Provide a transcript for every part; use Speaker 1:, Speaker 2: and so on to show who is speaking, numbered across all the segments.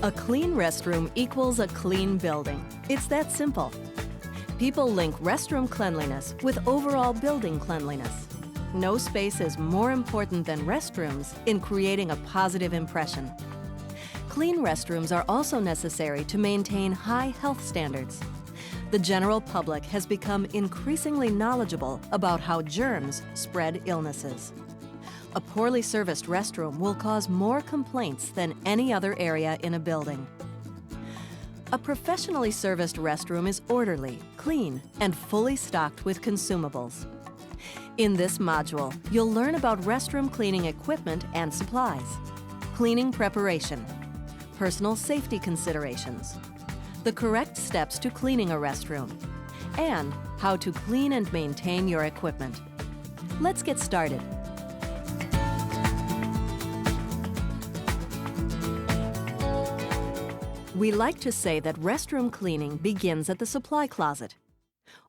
Speaker 1: A clean restroom equals a clean building. It's that simple. People link restroom cleanliness with overall building cleanliness. No space is more important than restrooms in creating a positive impression. Clean restrooms are also necessary to maintain high health standards. The general public has become increasingly knowledgeable about how germs spread illnesses. A poorly serviced restroom will cause more complaints than any other area in a building. A professionally serviced restroom is orderly, clean, and fully stocked with consumables. In this module, you'll learn about restroom cleaning equipment and supplies, cleaning preparation, personal safety considerations, the correct steps to cleaning a restroom, and how to clean and maintain your equipment. Let's get started. We like to say that restroom cleaning begins at the supply closet.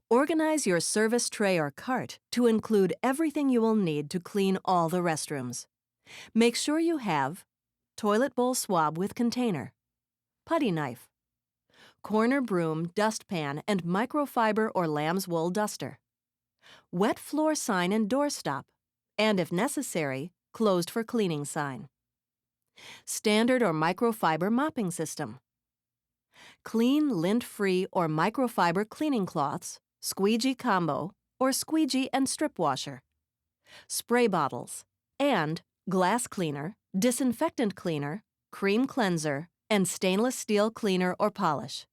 Speaker 1: Organize your service tray or cart to include everything you will need to clean all the restrooms. Make sure you have toilet bowl swab with container, putty knife, corner broom, dustpan, and microfiber or lamb's wool duster, wet floor sign and doorstop, and if necessary, closed for cleaning sign, standard or microfiber mopping system, clean, lint-free, or microfiber cleaning cloths, squeegee combo, or squeegee and strip washer, spray bottles, and glass cleaner, disinfectant cleaner, cream cleanser, and stainless steel cleaner or polish.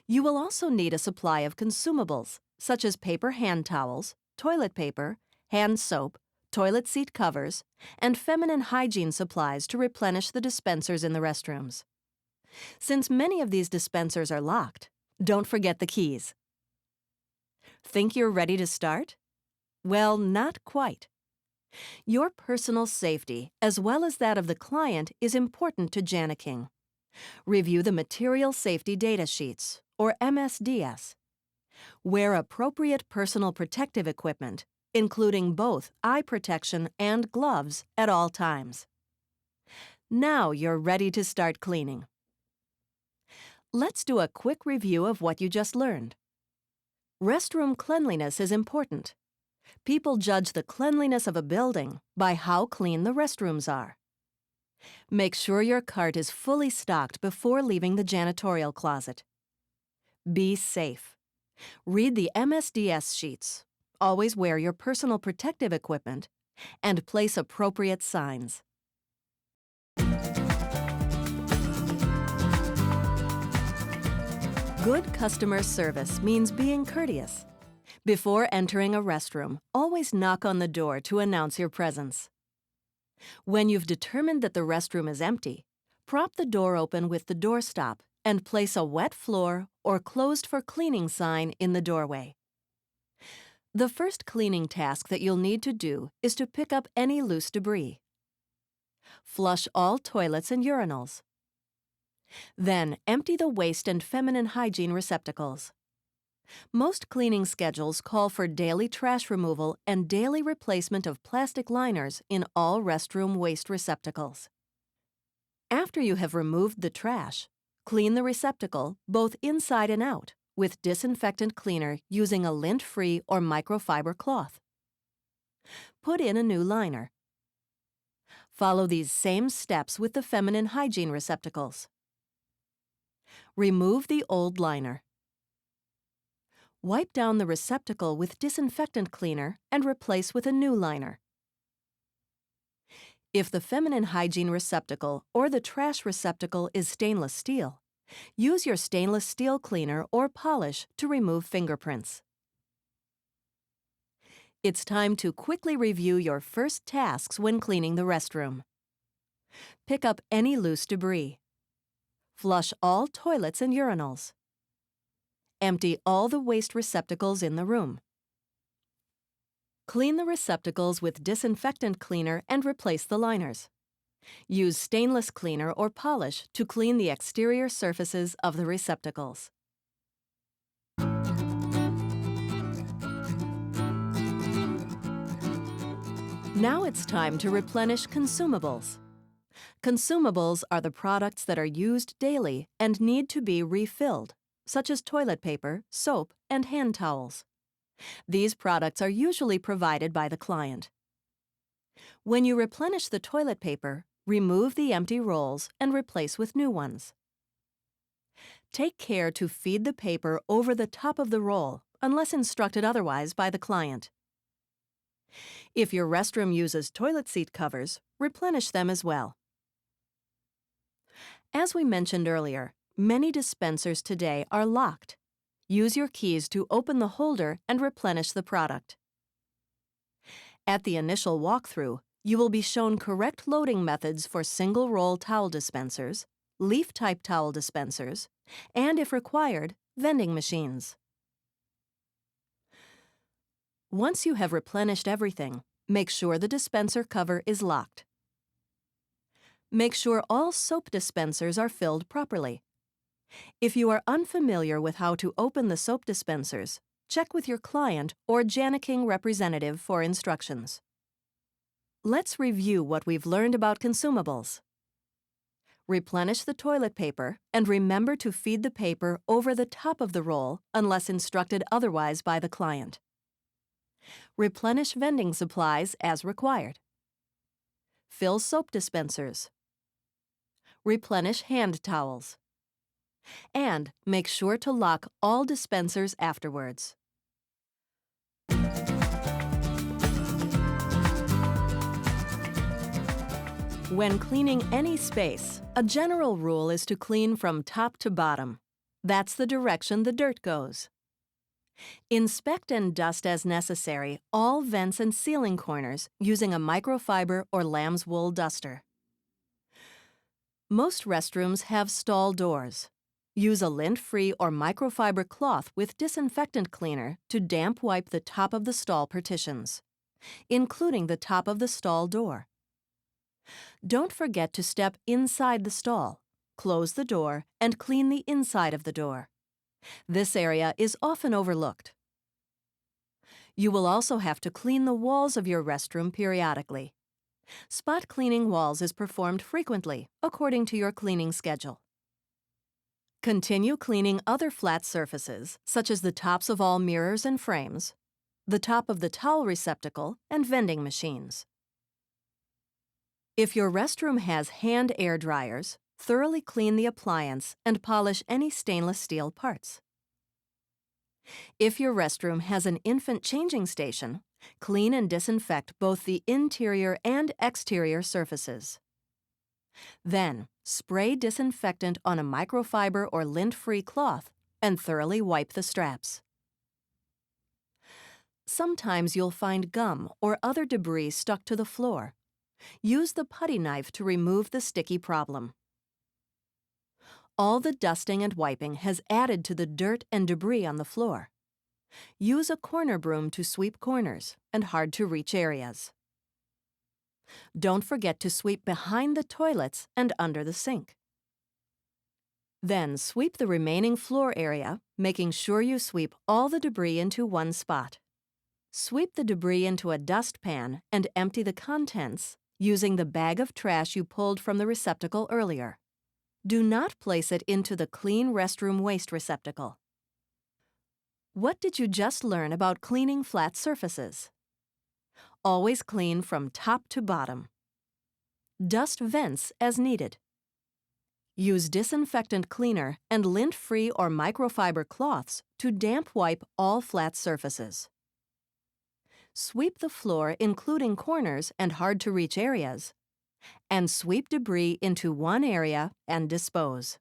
Speaker 1: You will also need a supply of consumables, such as paper hand towels, toilet paper, hand soap, toilet seat covers, and feminine hygiene supplies to replenish the dispensers in the restrooms. Since many of these dispensers are locked, don't forget the keys. Think you're ready to start? Well, not quite. Your personal safety, as well as that of the client, is important to Janiking. Review the Material Safety Data Sheets, or MSDS. Wear appropriate personal protective equipment, including both eye protection and gloves at all times. Now you're ready to start cleaning. Let's do a quick review of what you just learned. Restroom cleanliness is important. People judge the cleanliness of a building by how clean the restrooms are. Make sure your cart is fully stocked before leaving the janitorial closet. Be safe. Read the MSDS sheets. Always wear your personal protective equipment and place appropriate signs. Good customer service means being courteous. Before entering a restroom, always knock on the door to announce your presence. When you've determined that the restroom is empty, prop the door open with the doorstop and place a wet floor or closed for cleaning sign in the doorway. The first cleaning task that you'll need to do is to pick up any loose debris. Flush all toilets and urinals. Then empty the waste and feminine hygiene receptacles. Most cleaning schedules call for daily trash removal and daily replacement of plastic liners in all restroom waste receptacles. After you have removed the trash, clean the receptacle both inside and out with disinfectant cleaner using a lint-free or microfiber cloth. Put in a new liner. Follow these same steps with the feminine hygiene receptacles. Remove the old liner. Wipe down the receptacle with disinfectant cleaner and replace with a new liner. If the feminine hygiene receptacle or the trash receptacle is stainless steel, use your stainless steel cleaner or polish to remove fingerprints. It's time to quickly review your first tasks when cleaning the restroom. Pick up any loose debris. Flush all toilets and urinals. Empty all the waste receptacles in the room. Clean the receptacles with disinfectant cleaner and replace the liners. Use stainless cleaner or polish to clean the exterior surfaces of the receptacles. Now it's time to replenish consumables. Consumables are the products that are used daily and need to be refilled, such as toilet paper, soap, and hand towels. These products are usually provided by the client. When you replenish the toilet paper, remove the empty rolls and replace with new ones. Take care to feed the paper over the top of the roll, unless instructed otherwise by the client. If your restroom uses toilet seat covers, replenish them as well. As we mentioned earlier, many dispensers today are locked. Use your keys to open the holder and replenish the product. At the initial walkthrough, you will be shown correct loading methods for single-roll towel dispensers, leaf-type towel dispensers, and, if required, vending machines. Once you have replenished everything, make sure the dispenser cover is locked. Make sure all soap dispensers are filled properly. If you are unfamiliar with how to open the soap dispensers, check with your client or Janiking representative for instructions. Let's review what we've learned about consumables. Replenish the toilet paper and remember to feed the paper over the top of the roll unless instructed otherwise by the client. Replenish vending supplies as required. Fill soap dispensers. Replenish hand towels. And make sure to lock all dispensers afterwards. When cleaning any space, a general rule is to clean from top to bottom. That's the direction the dirt goes. Inspect and dust as necessary all vents and ceiling corners using a microfiber or lamb's wool duster. Most restrooms have stall doors. Use a lint-free or microfiber cloth with disinfectant cleaner to damp wipe the top of the stall partitions, including the top of the stall door. Don't forget to step inside the stall, close the door, and clean the inside of the door. This area is often overlooked. You will also have to clean the walls of your restroom periodically. Spot cleaning walls is performed frequently, according to your cleaning schedule. Continue cleaning other flat surfaces, such as the tops of all mirrors and frames, the top of the towel receptacle, and vending machines. If your restroom has hand air dryers, thoroughly clean the appliance and polish any stainless steel parts. If your restroom has an infant changing station, clean and disinfect both the interior and exterior surfaces. Then, spray disinfectant on a microfiber or lint-free cloth and thoroughly wipe the straps. Sometimes you'll find gum or other debris stuck to the floor. Use the putty knife to remove the sticky problem. All the dusting and wiping has added to the dirt and debris on the floor. Use a corner broom to sweep corners and hard-to-reach areas. Don't forget to sweep behind the toilets and under the sink. Then sweep the remaining floor area, making sure you sweep all the debris into one spot. Sweep the debris into a dustpan and empty the contents using the bag of trash you pulled from the receptacle earlier. Do not place it into the clean restroom waste receptacle. What did you just learn about cleaning flat surfaces? Always clean from top to bottom. Dust vents as needed. Use disinfectant cleaner and lint-free or microfiber cloths to damp wipe all flat surfaces. Sweep the floor, including corners and hard-to-reach areas, and sweep debris into one area and dispose.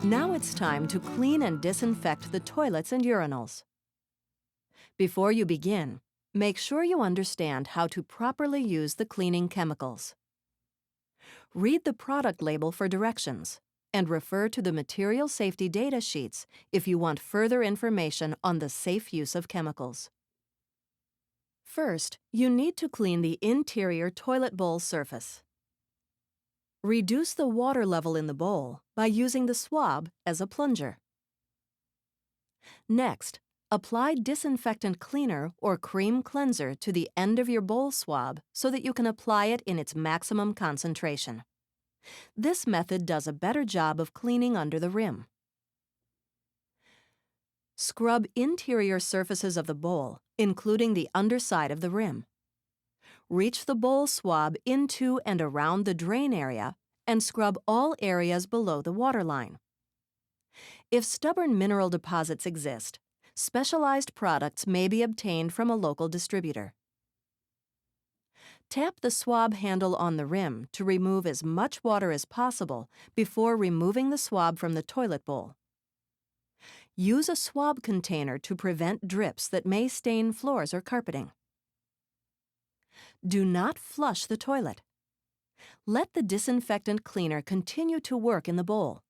Speaker 1: Now it's time to clean and disinfect the toilets and urinals. Before you begin, make sure you understand how to properly use the cleaning chemicals. Read the product label for directions and refer to the material safety data sheets if you want further information on the safe use of chemicals. First, you need to clean the interior toilet bowl surface. Reduce the water level in the bowl by using the swab as a plunger. Next, Apply disinfectant cleaner or cream cleanser to the end of your bowl swab so that you can apply it in its maximum concentration. This method does a better job of cleaning under the rim. Scrub interior surfaces of the bowl, including the underside of the rim. Reach the bowl swab into and around the drain area and scrub all areas below the waterline. If stubborn mineral deposits exist, specialized products may be obtained from a local distributor. Tap the swab handle on the rim to remove as much water as possible before removing the swab from the toilet bowl. Use a swab container to prevent drips that may stain floors or carpeting. Do not flush the toilet. Let the disinfectant cleaner continue to work in the bowl.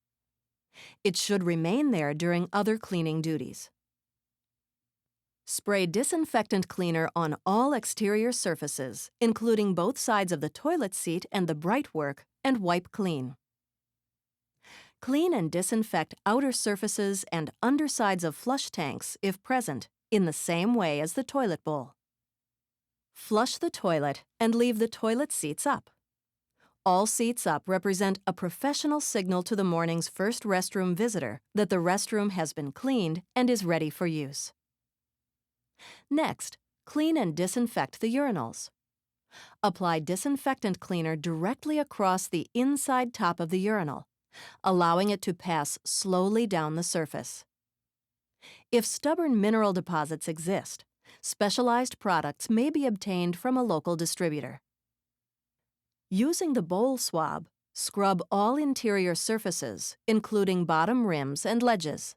Speaker 1: It should remain there during other cleaning duties. Spray disinfectant cleaner on all exterior surfaces, including both sides of the toilet seat and the brightwork, and wipe clean. Clean and disinfect outer surfaces and undersides of flush tanks, if present, in the same way as the toilet bowl. Flush the toilet and leave the toilet seats up. All seats up represent a professional signal to the morning's first restroom visitor that the restroom has been cleaned and is ready for use. Next, clean and disinfect the urinals. Apply disinfectant cleaner directly across the inside top of the urinal, allowing it to pass slowly down the surface. If stubborn mineral deposits exist, specialized products may be obtained from a local distributor. Using the bowl swab, scrub all interior surfaces, including bottom rims and ledges.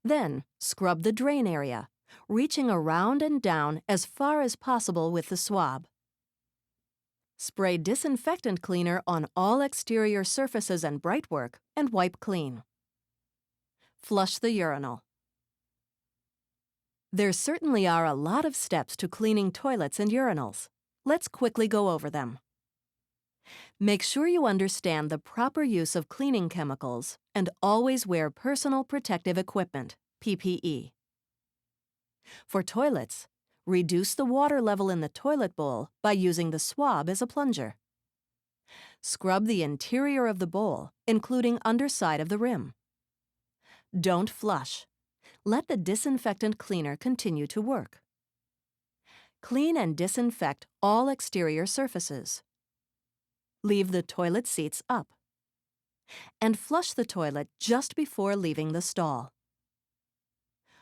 Speaker 1: Then, scrub the drain area, reaching around and down as far as possible with the swab. Spray disinfectant cleaner on all exterior surfaces and brightwork and wipe clean. Flush the urinal. There certainly are a lot of steps to cleaning toilets and urinals. Let's quickly go over them. Make sure you understand the proper use of cleaning chemicals and always wear personal protective equipment, PPE. For toilets, reduce the water level in the toilet bowl by using the swab as a plunger. Scrub the interior of the bowl, including underside of the rim. Don't flush. Let the disinfectant cleaner continue to work. Clean and disinfect all exterior surfaces. Leave the toilet seats up. And flush the toilet just before leaving the stall.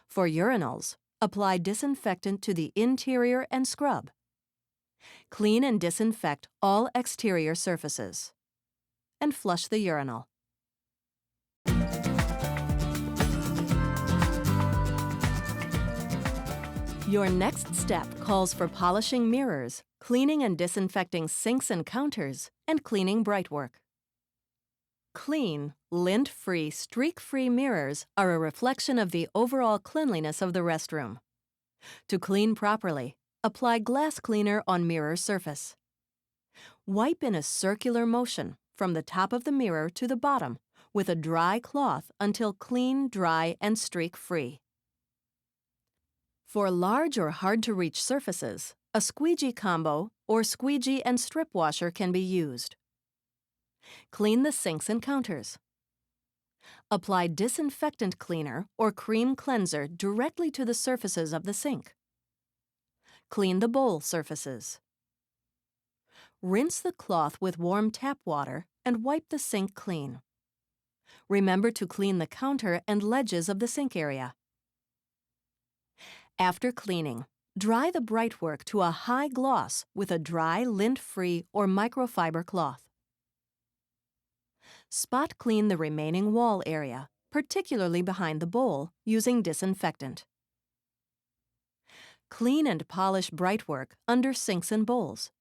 Speaker 1: For urinals, apply disinfectant to the interior and scrub. Clean and disinfect all exterior surfaces. And flush the urinal. Your next step calls for polishing mirrors, cleaning and disinfecting sinks and counters, and cleaning brightwork. Clean, lint-free, streak-free mirrors are a reflection of the overall cleanliness of the restroom. To clean properly, apply glass cleaner on mirror surface. Wipe in a circular motion from the top of the mirror to the bottom with a dry cloth until clean, dry, and streak-free. For large or hard-to-reach surfaces, a squeegee combo or squeegee and strip washer can be used. Clean the sinks and counters. Apply disinfectant cleaner or cream cleanser directly to the surfaces of the sink. Clean the bowl surfaces. Rinse the cloth with warm tap water and wipe the sink clean. Remember to clean the counter and ledges of the sink area. After cleaning, dry the brightwork to a high gloss with a dry, lint-free or microfiber cloth. Spot clean the remaining wall area, particularly behind the bowl, using disinfectant. Clean and polish brightwork under sinks and bowls.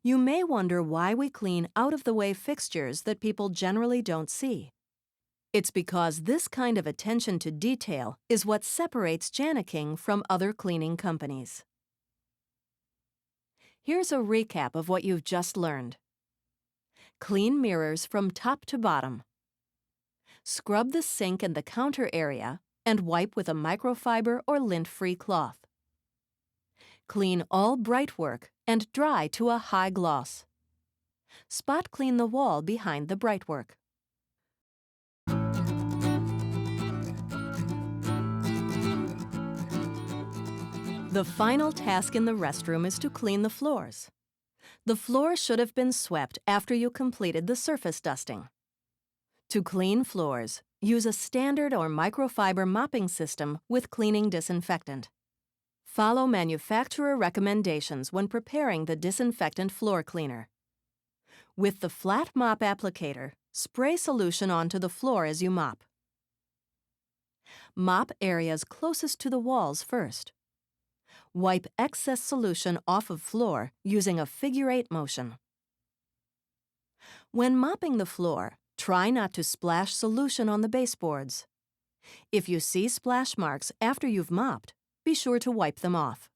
Speaker 1: You may wonder why we clean out-of-the-way fixtures that people generally don't see. It's because this kind of attention to detail is what separates Janiking from other cleaning companies. Here's a recap of what you've just learned. Clean mirrors from top to bottom. Scrub the sink and the counter area, and wipe with a microfiber or lint-free cloth. Clean all brightwork and dry to a high gloss. Spot clean the wall behind the brightwork. The final task in the restroom is to clean the floors. The floor should have been swept after you completed the surface dusting. To clean floors, use a standard or microfiber mopping system with cleaning disinfectant. Follow manufacturer recommendations when preparing the disinfectant floor cleaner. With the flat mop applicator, spray solution onto the floor as you mop. Mop areas closest to the walls first. Wipe excess solution off of floor using a figure-8 motion. When mopping the floor, try not to splash solution on the baseboards. If you see splash marks after you've mopped, be sure to wipe them off.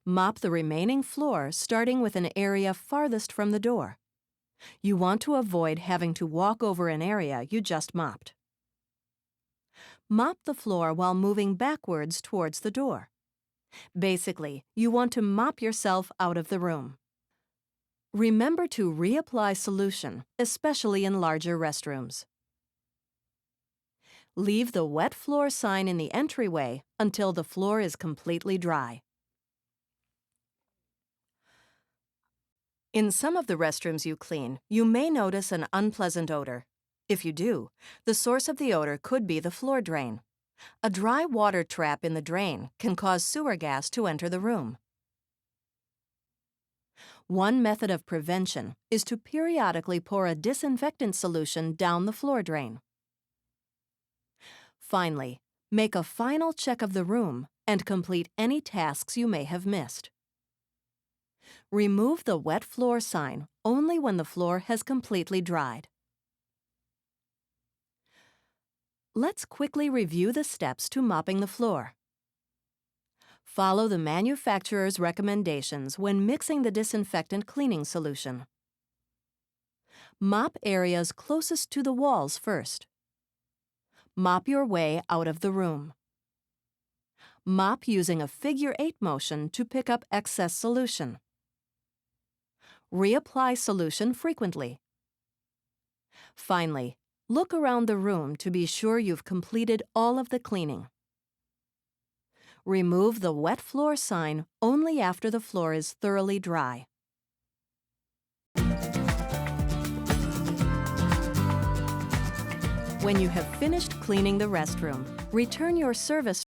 Speaker 1: Mop the remaining floor starting with an area farthest from the door. You want to avoid having to walk over an area you just mopped. Mop the floor while moving backwards towards the door. Basically, you want to mop yourself out of the room. Remember to reapply solution, especially in larger restrooms. Leave the wet floor sign in the entryway until the floor is completely dry. In some of the restrooms you clean, you may notice an unpleasant odor. If you do, the source of the odor could be the floor drain. A dry water trap in the drain can cause sewer gas to enter the room. One method of prevention is to periodically pour a disinfectant solution down the floor drain. Finally, make a final check of the room and complete any tasks you may have missed. Remove the wet floor sign only when the floor has completely dried. Let's quickly review the steps to mopping the floor. Follow the manufacturer's recommendations when mixing the disinfectant cleaning solution. Mop areas closest to the walls first. Mop your way out of the room. Mop using a figure-8 motion to pick up excess solution. Reapply solution frequently. Finally, look around the room to be sure you've completed all of the cleaning. Remove the wet floor sign only after the floor is thoroughly dry. When you have finished cleaning the restroom, return your service